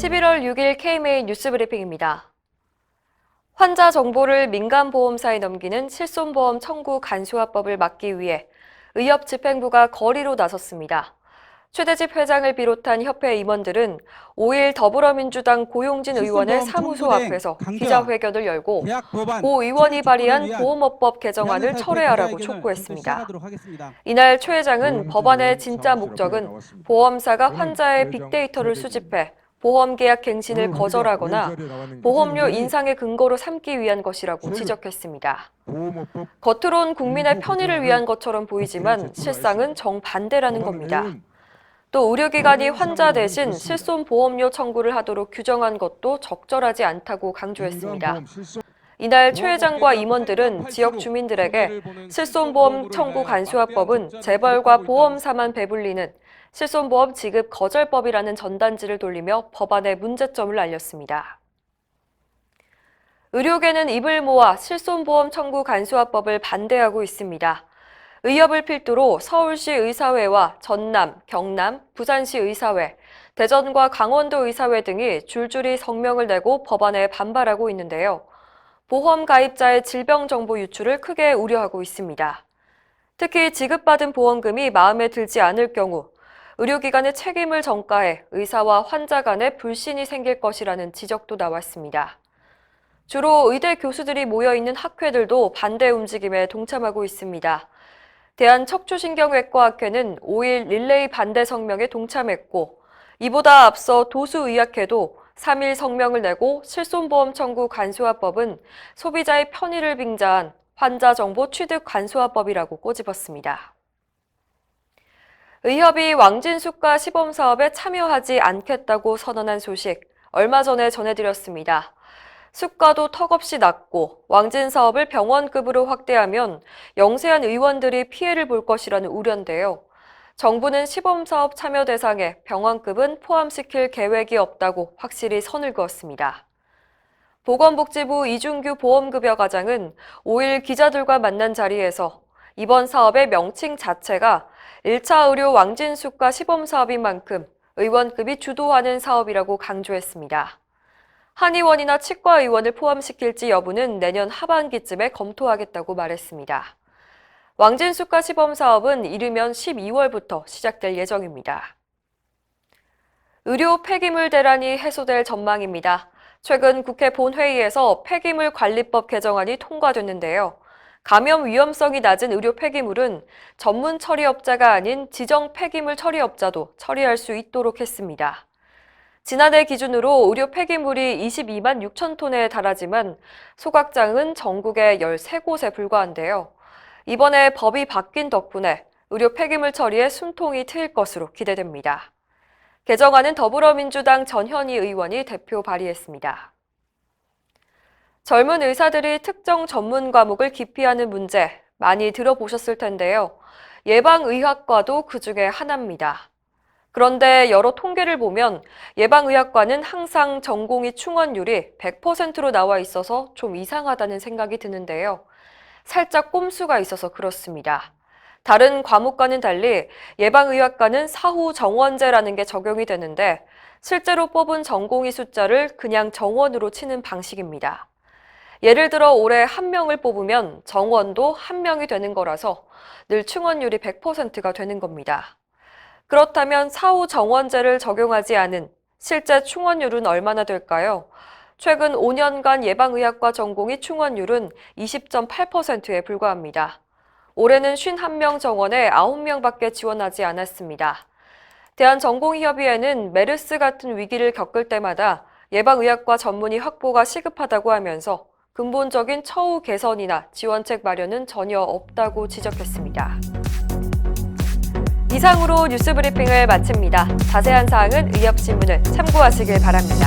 11월 6일 KMA 뉴스브리핑입니다. 환자 정보를 민간보험사에 넘기는 실손보험 청구 간소화법을 막기 위해 의협집행부가 거리로 나섰습니다. 최대집 회장을 비롯한 협회 임원들은 5일 더불어민주당 고용진 의원의 사무소 앞에서 기자회견을 열고 고 의원이 발의한 보험업법 개정안을 철회하라고 촉구했습니다. 이날 최 회장은 법안의 진짜 목적은 보험사가 환자의 빅데이터를 수집해 보험계약 갱신을 거절하거나 보험료 인상의 근거로 삼기 위한 것이라고 지적했습니다. 겉으론 국민의 편의를 위한 것처럼 보이지만 실상은 정반대라는 겁니다. 또 의료기관이 환자 대신 실손보험료 청구를 하도록 규정한 것도 적절하지 않다고 강조했습니다. 이날 최 회장과 임원들은 지역 주민들에게 실손보험 청구 간소화법은 재벌과 보험사만 배불리는 실손보험 지급 거절법이라는 전단지를 돌리며 법안의 문제점을 알렸습니다. 의료계는 입을 모아 실손보험 청구 간소화법을 반대하고 있습니다. 의협을 필두로 서울시 의사회와 전남, 경남, 부산시 의사회, 대전과 강원도 의사회 등이 줄줄이 성명을 내고 법안에 반발하고 있는데요. 보험 가입자의 질병 정보 유출을 크게 우려하고 있습니다. 특히 지급받은 보험금이 마음에 들지 않을 경우 의료기관의 책임을 전가해 의사와 환자 간에 불신이 생길 것이라는 지적도 나왔습니다. 주로 의대 교수들이 모여있는 학회들도 반대 움직임에 동참하고 있습니다. 대한척추신경외과학회는 5일 릴레이 반대 성명에 동참했고 이보다 앞서 도수의학회도 3일 성명을 내고 실손보험 청구 간소화법은 소비자의 편의를 빙자한 환자 정보 취득 간소화법이라고 꼬집었습니다. 의협이 왕진수가 시범사업에 참여하지 않겠다고 선언한 소식 얼마 전에 전해드렸습니다. 수가도 턱없이 낮고 왕진 사업을 병원급으로 확대하면 영세한 의원들이 피해를 볼 것이라는 우려인데요. 정부는 시범사업 참여 대상에 병원급은 포함시킬 계획이 없다고 확실히 선을 그었습니다. 보건복지부 이준규 보험급여과장은 5일 기자들과 만난 자리에서 이번 사업의 명칭 자체가 1차 의료 왕진수가 시범사업인 만큼 의원급이 주도하는 사업이라고 강조했습니다. 한의원이나 치과의원을 포함시킬지 여부는 내년 하반기쯤에 검토하겠다고 말했습니다. 왕진수가 시범사업은 이르면 12월부터 시작될 예정입니다. 의료 폐기물 대란이 해소될 전망입니다. 최근 국회 본회의에서 폐기물관리법 개정안이 통과됐는데요. 감염 위험성이 낮은 의료 폐기물은 전문 처리업자가 아닌 지정 폐기물 처리업자도 처리할 수 있도록 했습니다. 지난해 기준으로 의료 폐기물이 22만 6천 톤에 달하지만 소각장은 전국에 13곳에 불과한데요. 이번에 법이 바뀐 덕분에 의료 폐기물 처리에 숨통이 트일 것으로 기대됩니다. 개정안은 더불어민주당 전현희 의원이 대표 발의했습니다. 젊은 의사들이 특정 전문 과목을 기피하는 문제 많이 들어보셨을 텐데요. 예방의학과도 그중에 하나입니다. 그런데 여러 통계를 보면 예방의학과는 항상 전공의 충원율이 100%로 나와 있어서 좀 이상하다는 생각이 드는데요. 살짝 꼼수가 있어서 그렇습니다. 다른 과목과는 달리 예방의학과는 사후 정원제라는 게 적용이 되는데 실제로 뽑은 전공의 숫자를 그냥 정원으로 치는 방식입니다. 예를 들어 올해 1명을 뽑으면 정원도 1명이 되는 거라서 늘 충원율이 100%가 되는 겁니다. 그렇다면 사후 정원제를 적용하지 않은 실제 충원율은 얼마나 될까요? 최근 5년간 예방의학과 전공의 충원율은 20.8%에 불과합니다. 올해는 51명 정원에 9명밖에 지원하지 않았습니다. 대한전공의협의회는 메르스 같은 위기를 겪을 때마다 예방의학과 전문의 확보가 시급하다고 하면서 근본적인 처우 개선이나 지원책 마련은 전혀 없다고 지적했습니다. 이상으로 뉴스브리핑을 마칩니다. 자세한 사항은 의협신문을 참고하시길 바랍니다.